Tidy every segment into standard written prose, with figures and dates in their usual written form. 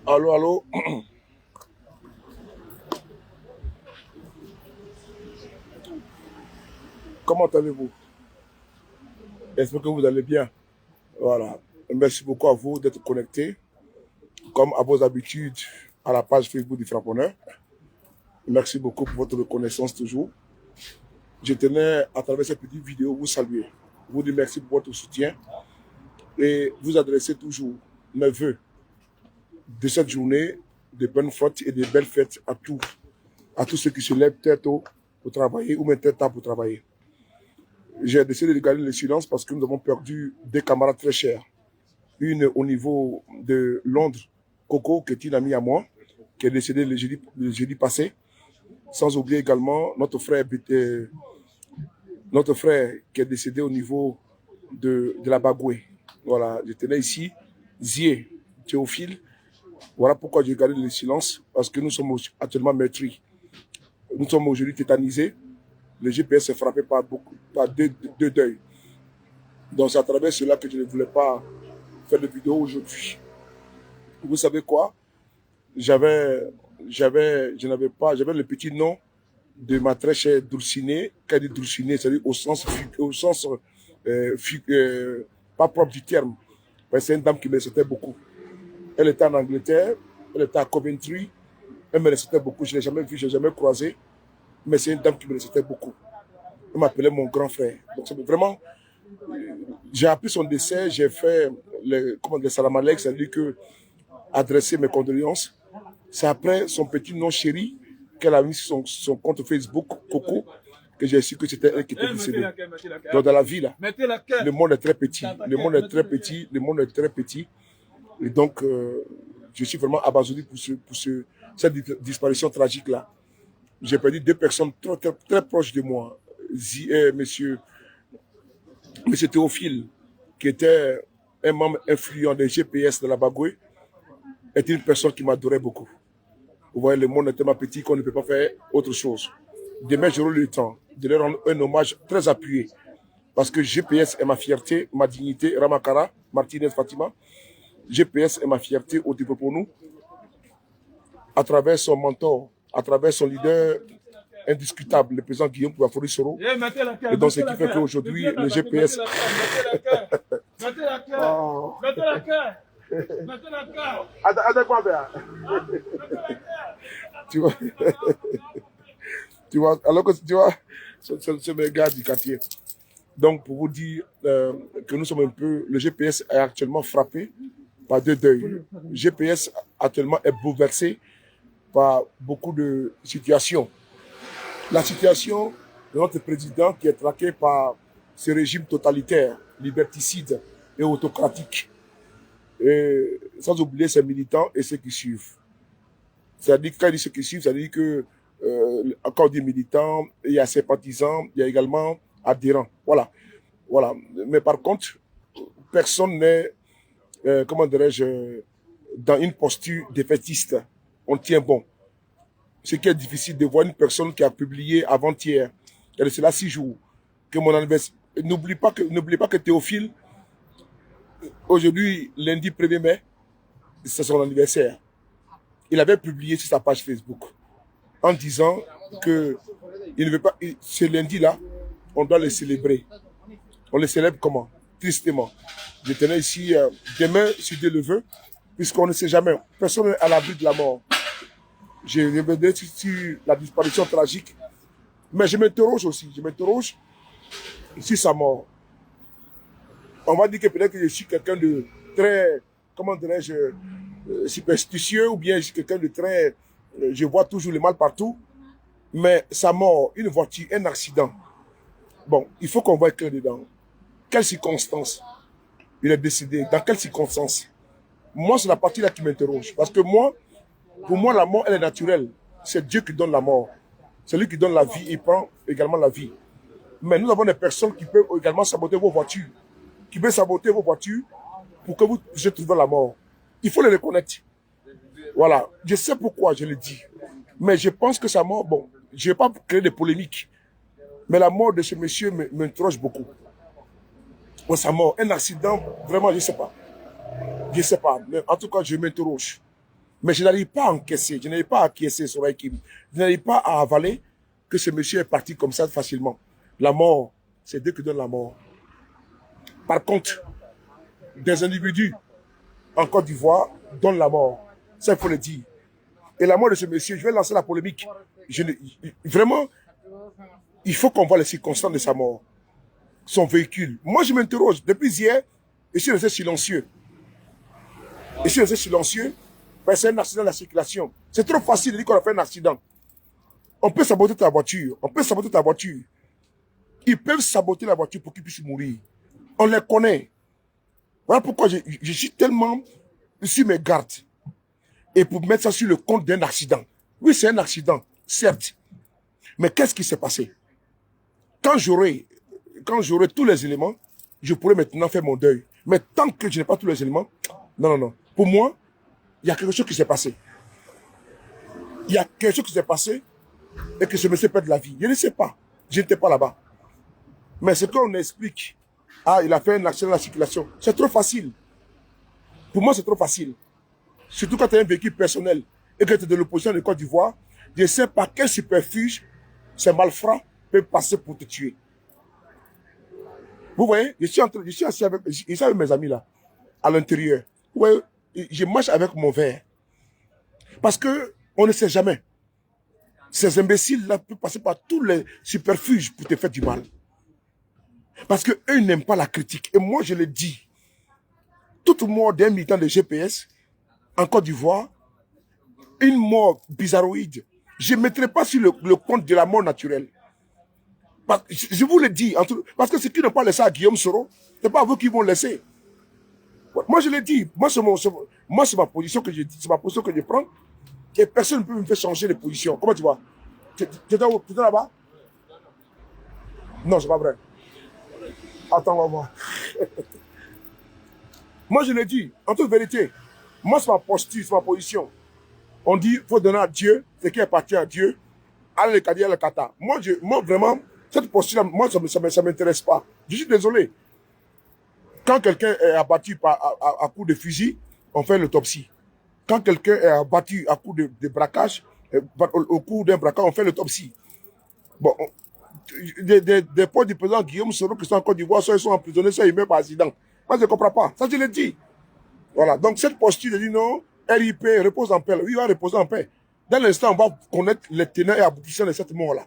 Allô, allô. Comment allez-vous? J'espère que vous allez bien. Voilà. Merci beaucoup à vous d'être connectés, comme à vos habitudes, à la page Facebook du Frapponneur. Merci beaucoup pour votre reconnaissance toujours. Je tenais, à travers cette petite vidéo, vous saluer. Vous dire merci pour votre soutien et vous adresser toujours mes voeux de cette journée, de bonnes fêtes et de belles fêtes à tous ceux qui se lèvent très tôt pour travailler ou même très tard pour travailler. J'ai décidé de garder le silence parce que nous avons perdu des camarades très chers. Une au niveau de Londres, Coco, qui est une amie à moi, qui est décédée le jeudi passé. Sans oublier également notre frère qui est décédé au niveau de la Bagoué. Voilà, je tenais ici, Zié, Théophile. Voilà pourquoi j'ai gardé le silence, parce que nous sommes actuellement meurtris. Nous sommes aujourd'hui tétanisés. Le GPS est frappé par deux deuils. Donc c'est à travers cela que je ne voulais pas faire de vidéo aujourd'hui. Vous savez quoi? J'avais le petit nom de ma très chère Dulcinée. Quand dit Dulcinée, c'est-à-dire au sens pas propre du terme. C'est une dame qui me respectait beaucoup. Elle était en Angleterre, elle était à Coventry, elle me respectait beaucoup. Je ne l'ai jamais vue, je ne l'ai jamais croisée, mais c'est une dame qui me respectait beaucoup. Elle m'appelait mon grand frère. Donc vraiment, j'ai appris son décès, j'ai fait le salam alek, c'est-à-dire que adresser mes condoléances. C'est après son petit nom chéri qu'elle a mis sur son compte Facebook, Coco, que j'ai su que c'était elle qui était décédée. Donc dans la vie, là, le monde est très petit. Le monde est très petit. Le monde est très petit. Et donc, je suis vraiment abasourdi pour cette disparition tragique-là. J'ai perdu deux personnes très proches de moi. Monsieur Théophile, qui était un membre influent des GPS de la Bagoué, est une personne qui m'adorait beaucoup. Vous voyez, le monde est tellement petit qu'on ne peut pas faire autre chose. Demain, j'aurai le temps de leur rendre un hommage très appuyé. Parce que GPS est ma fierté, ma dignité. Ramakara, Martinez Fatima. GPS est ma fierté au début pour nous. À travers son mentor, à travers son leader indiscutable, le président Guillaume Kouafori Soro. Et donc, ce qui fait qu'aujourd'hui, le GPS... Mettez la cœur. Mettez la cœur. Mettez la cœur. Attends, quoi faire? Tu vois, tu vois, alors que tu vois, c'est mes gars du quartier. Donc, pour vous dire que nous sommes un peu, le GPS est actuellement frappé par deux deuils. Le GPS actuellement est bouleversé par beaucoup de situations. La situation de notre président qui est traqué par ce régime totalitaire, liberticide et autocratique. Et sans oublier ses militants et ceux qui suivent. C'est-à-dire que quand il dit ceux qui suivent, c'est-à-dire que encore des militants, il y a sympathisants, il y a également adhérents. Voilà. Voilà. Mais par contre, personne n'est, comment dirais-je, dans une posture défaitiste. On tient bon. Ce qui est difficile de voir une personne qui a publié avant-hier, il y a de cela 6 jours, que mon anniversaire. N'oublie pas que Théophile, aujourd'hui, lundi 1er mai, c'est son anniversaire. Il avait publié sur sa page Facebook en disant que il ne veut pas, ce lundi-là, on doit le célébrer. On le célèbre comment? Tristement. Je tenais ici, demain, si Dieu le veut, puisqu'on ne sait jamais, personne n'est à l'abri de la mort. Je reviendrai sur la disparition tragique, mais je m'interroge aussi, sur sa mort. On va dire que peut-être que je suis quelqu'un de très, comment dirais-je, superstitieux, ou bien je suis quelqu'un de très, je vois toujours le mal partout, mais sa mort, une voiture, un accident, bon, il faut qu'on voie clair dedans. Quelles circonstances il est décédé? Dans quelles circonstances? Moi, c'est la partie là qui m'interroge, parce que pour moi, la mort, elle est naturelle. C'est Dieu qui donne la mort. C'est lui qui donne la vie, il prend également la vie. Mais nous avons des personnes qui peuvent également saboter vos voitures, pour que vous puissiez trouver la mort. Il faut les reconnaître. Voilà, je sais pourquoi je le dis. Mais je pense que sa mort, bon, je ne vais pas créer de polémiques, mais la mort de ce monsieur m'interroge beaucoup. Bon, sa mort, un accident, vraiment, je ne sais pas. Je ne sais pas, mais en tout cas, je m'interroge. Mais je n'arrive pas à encaisser, je n'arrive pas à acquiescer sur Hakim. Je n'arrive pas à avaler que ce monsieur est parti comme ça facilement. La mort, c'est Dieu qui donne la mort. Par contre, des individus en Côte d'Ivoire donnent la mort. Ça, il faut le dire. Et la mort de ce monsieur, je vais lancer la polémique. Vraiment, il faut qu'on voit les circonstances de sa mort. Son véhicule. Moi, je m'interroge. Depuis hier, je suis resté silencieux. Je suis resté silencieux. C'est un accident de la circulation. C'est trop facile de dire qu'on a fait un accident. On peut saboter ta voiture. On peut saboter ta voiture. Ils peuvent saboter la voiture pour qu'ils puissent mourir. On les connaît. Voilà pourquoi je suis tellement sur mes gardes. Et pour mettre ça sur le compte d'un accident. Oui, c'est un accident, certes. Mais qu'est-ce qui s'est passé? Quand j'aurai tous les éléments, je pourrai maintenant faire mon deuil. Mais tant que je n'ai pas tous les éléments, non, non, non. Pour moi, il y a quelque chose qui s'est passé. Il y a quelque chose qui s'est passé et que ce monsieur perd la vie. Je ne sais pas. Je n'étais pas là-bas. Mais ce qu'on explique, ah, il a fait un accident de la circulation, c'est trop facile. Pour moi, c'est trop facile. Surtout quand tu as un véhicule personnel et que tu es de l'opposition de Côte d'Ivoire, je ne sais pas quel superfuge ces malfrats peuvent passer pour te tuer. Vous voyez, je suis assis avec mes amis là, à l'intérieur. Vous voyez, je marche avec mon verre. Parce que on ne sait jamais. Ces imbéciles-là peuvent passer par tous les superfuges pour te faire du mal. Parce qu'eux n'aiment pas la critique. Et moi, je le dis. Toute mort d'un militant de GPS, en Côte d'Ivoire, une mort bizarroïde, je ne mettrai pas sur le compte de la mort naturelle. Je vous le dis, parce que ceux qui n'ont pas laissé à Guillaume Soro, ce n'est pas vous qui vont laisser. Moi, je le dis, moi, c'est ma position que je dis, c'est ma position que je prends, et personne ne peut me faire changer de position. Comment tu vois? Tu es là-bas? Non, c'est pas vrai. Attends, on va voir. Moi, je le dis, en toute vérité, moi, c'est ma posture, c'est ma position. On dit, il faut donner à Dieu ce qui appartient à Dieu. Allez, le Kadi, le Kata. Moi, vraiment, cette posture-là, moi, ça ne m'intéresse pas. Je suis désolé. Quand quelqu'un est abattu à coups de fusil, on fait l'autopsie. Quand quelqu'un est abattu à coups de braquage, au cours d'un braquage, on fait l'autopsie. Bon, des potes du président Guillaume Soro qui sont en Côte d'Ivoire, soit ils sont emprisonnés, soit ils meurent par accident. Moi, je ne comprends pas. Ça, je l'ai dit. Voilà. Donc, cette posture, je dis non, RIP, repose en paix. Oui, il va reposer en paix. Dans l'instant, on va connaître les tenants et aboutissants de cette mort-là.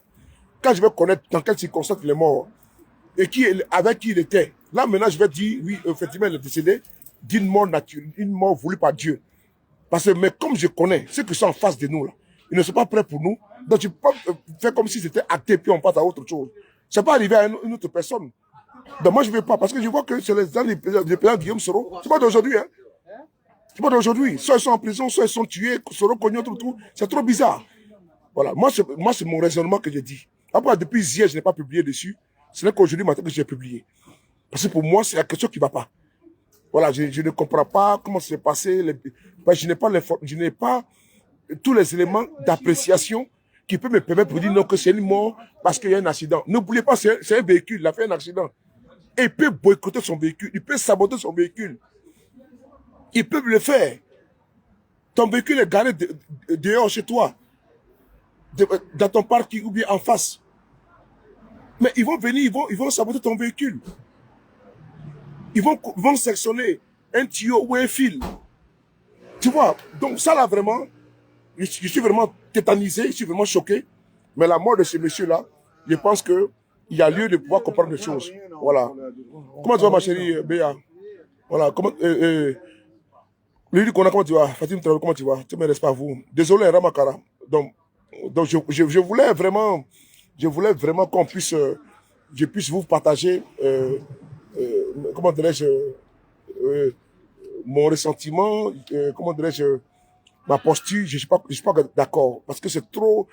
Quand je vais connaître dans quelles circonstances il est mort et avec qui il était, là, maintenant, je vais dire, oui, effectivement, il est décédé d'une mort naturelle, une mort voulue par Dieu. Parce que, mais comme je connais ceux qui sont en face de nous, là, ils ne sont pas prêts pour nous. Donc, tu peux pas faire comme si c'était acté, puis on passe à autre chose. Ça peut arriver à une autre personne. Donc, moi, je ne veux pas, parce que je vois que c'est les gens du président Guillaume Soro. C'est pas d'aujourd'hui, hein. C'est pas d'aujourd'hui. Soit ils sont en prison, soit ils sont tués, Soro cogné, tout. C'est trop bizarre. Voilà. Moi, c'est mon raisonnement que je dis. Après, depuis hier, je n'ai pas publié dessus. Ce n'est qu'aujourd'hui matin que j'ai publié. Parce que pour moi, c'est la question qui ne va pas. Voilà, je ne comprends pas comment ça s'est passé. Je n'ai pas tous les éléments d'appréciation qui peuvent me permettre de dire non, que c'est une mort parce qu'il y a un accident. N'oubliez pas, c'est un véhicule, il a fait un accident. Et il peut boycotter son véhicule, il peut saboter son véhicule. Ils peuvent le faire. Ton véhicule est garé dehors chez toi, dans ton parking ou bien en face. Mais ils vont venir, ils vont saboter ton véhicule. Ils vont sectionner un tuyau ou un fil. Tu vois, donc ça là vraiment, je suis vraiment tétanisé, je suis vraiment choqué. Mais la mort de ce monsieur-là, je pense qu'il y a lieu de pouvoir comprendre les choses. Voilà. Comment tu vas, ma chérie Béa? Voilà. Comment, comment tu vas? Fatim Traoré, comment tu vas? Tu ne me restes pas à vous. Désolé, Ramakara. Donc je voulais vraiment qu'on puisse, je puisse vous partager, comment dirais-je, mon ressentiment, comment dirais-je, ma posture. Je suis pas d'accord parce que c'est trop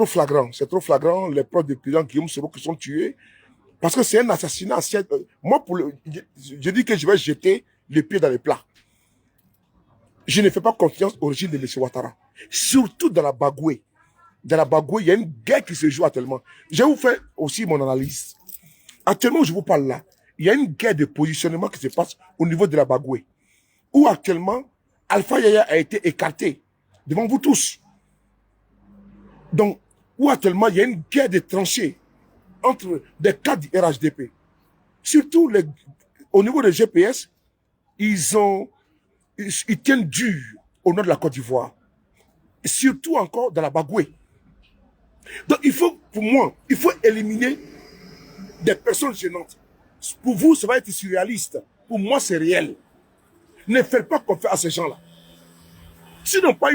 flagrant. C'est trop flagrant, les proches du président Guillaume Soro qui sont tués. Parce que c'est un assassinat. Moi, je dis que je vais jeter les pieds dans les plats. Je ne fais pas confiance au régime de M. Ouattara. Surtout dans la Bagoué. Dans la Bagoué, il y a une guerre qui se joue actuellement. Je vais vous faire aussi mon analyse. Actuellement, je vous parle là. Il y a une guerre de positionnement qui se passe au niveau de la Bagoué. Où actuellement, Alpha Yaya a été écarté devant vous tous. Donc, où actuellement, il y a une guerre de tranchées entre des cadres du RHDP. Surtout au niveau des GPS, ils tiennent dur au nord de la Côte d'Ivoire. Surtout encore dans la Bagoué. Donc il faut, pour moi, il faut éliminer des personnes gênantes. Pour vous, ça va être surréaliste. Pour moi, c'est réel. Ne faites pas confiance à ces gens-là. S'ils n'ont pas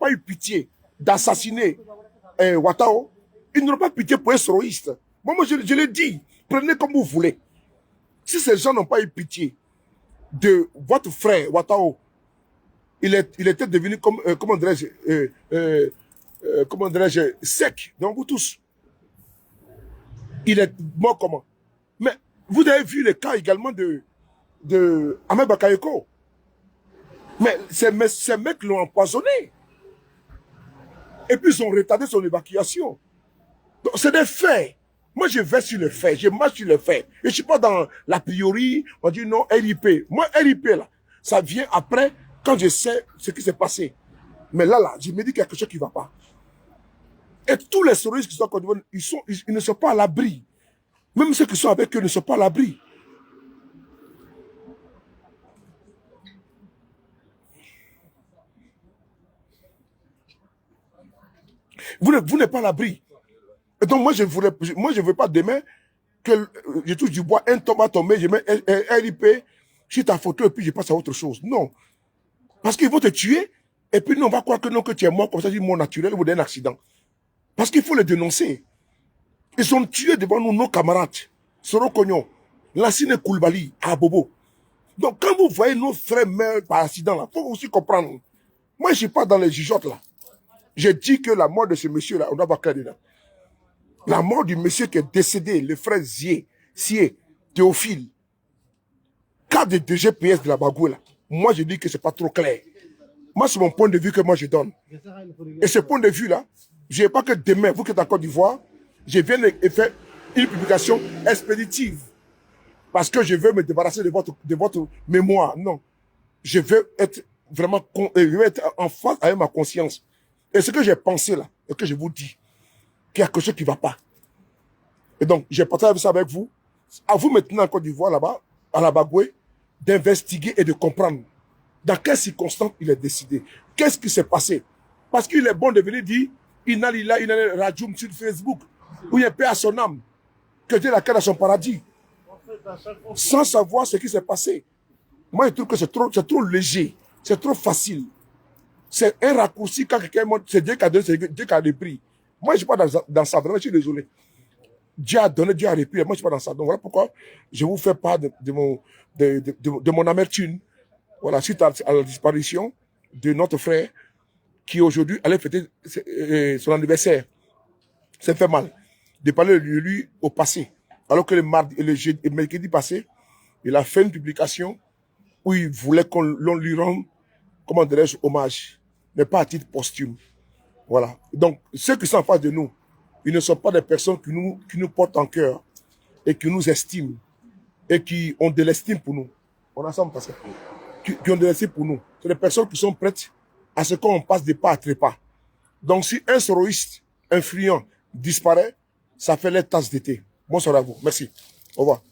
eu pitié d'assassiner Ouattao, ils n'auront pas pitié pour un soroïste. Moi, je l'ai dit, prenez comme vous voulez. Si ces gens n'ont pas eu pitié de votre frère Ouattao, il était devenu comme, comment dirais-je, sec devant vous tous. Il est mort comment? Mais vous avez vu le cas également de Ahmed Bakayoko. Mais ces mecs l'ont empoisonné. Et puis ils ont retardé son évacuation. Donc c'est des faits. Moi je vais sur les faits, je marche sur les faits. Et je ne suis pas dans l'a priori, on dit non, RIP. Moi RIP là, ça vient après quand je sais ce qui s'est passé. Mais là, je me dis qu'il y a quelque chose qui ne va pas. Et tous les terroristes qui sont en Côte d'Ivoire, ils ne sont pas à l'abri. Même ceux qui sont avec eux ne sont pas à l'abri. Vous n'êtes pas à l'abri. Et donc moi je ne veux pas demain que je touche du bois, un tombe à tomber, je mets un RIP sur ta photo et puis je passe à autre chose. Non. Parce qu'ils vont te tuer et puis nous on va croire que non, que tu es mort comme ça, c'est mort naturel ou d'un accident. Parce qu'il faut les dénoncer. Ils sont tués devant nous, nos camarades. Soro Kognon, Lassine Koulibaly, à Bobo. Donc quand vous voyez nos frères meurent par accident, il faut aussi comprendre. Moi je ne suis pas dans les jugeotes là. J'ai dit que la mort de ce monsieur-là, on doit pas clair dedans. La mort du monsieur qui est décédé, le frère Sié, Théophile, cas de GPS de la Bagoué là, moi je dis que c'est pas trop clair. Moi c'est mon point de vue que moi je donne. Et ce point de vue là, je ne veux pas que demain, vous qui êtes en Côte d'Ivoire, je vienne et faire une publication expéditive. Parce que je veux me débarrasser de votre mémoire. Non. Je veux être vraiment en face avec ma conscience. Et ce que j'ai pensé là, et que je vous dis, qu'il y a quelque chose qui ne va pas. Et donc, j'ai partagé ça avec vous. À vous maintenant en Côte d'Ivoire, là-bas, à la Bagoué, d'investiguer et de comprendre dans quelles circonstances il est décidé. Qu'est-ce qui s'est passé? Parce qu'il est bon de venir dire, Inna Lillah, Inna Ilaihi Rajoum sur Facebook, où il y a paix à son âme, que Dieu l'accueille dans son paradis, sans savoir ce qui s'est passé. Moi, je trouve que c'est trop léger, c'est trop facile. C'est un raccourci quand quelqu'un montre, c'est Dieu qui a donné, c'est Dieu qui a repris. Moi, je ne suis pas dans ça, vraiment, je suis désolé. Dieu a donné, Dieu a repris, moi, je ne suis pas dans ça. Donc, voilà pourquoi je vous fais part de mon amertume, voilà, suite à la disparition de notre frère, qui aujourd'hui allait fêter son anniversaire. Ça fait mal de parler de lui au passé. Alors que le mercredi passé, il a fait une publication où il voulait qu'on lui rende, comment dirais-je, hommage, mais pas à titre posthume. Voilà. Donc, ceux qui sont en face de nous, ils ne sont pas des personnes qui nous portent en cœur et qui nous estiment et qui ont de l'estime pour nous. On a ça, parce que qui ont de l'estime pour nous. C'est des personnes qui sont prêtes à ce qu'on passe de pas à trépas. Donc, si un soroïste influent disparaît, ça fait les tasses d'été. Bonsoir à vous. Merci. Au revoir.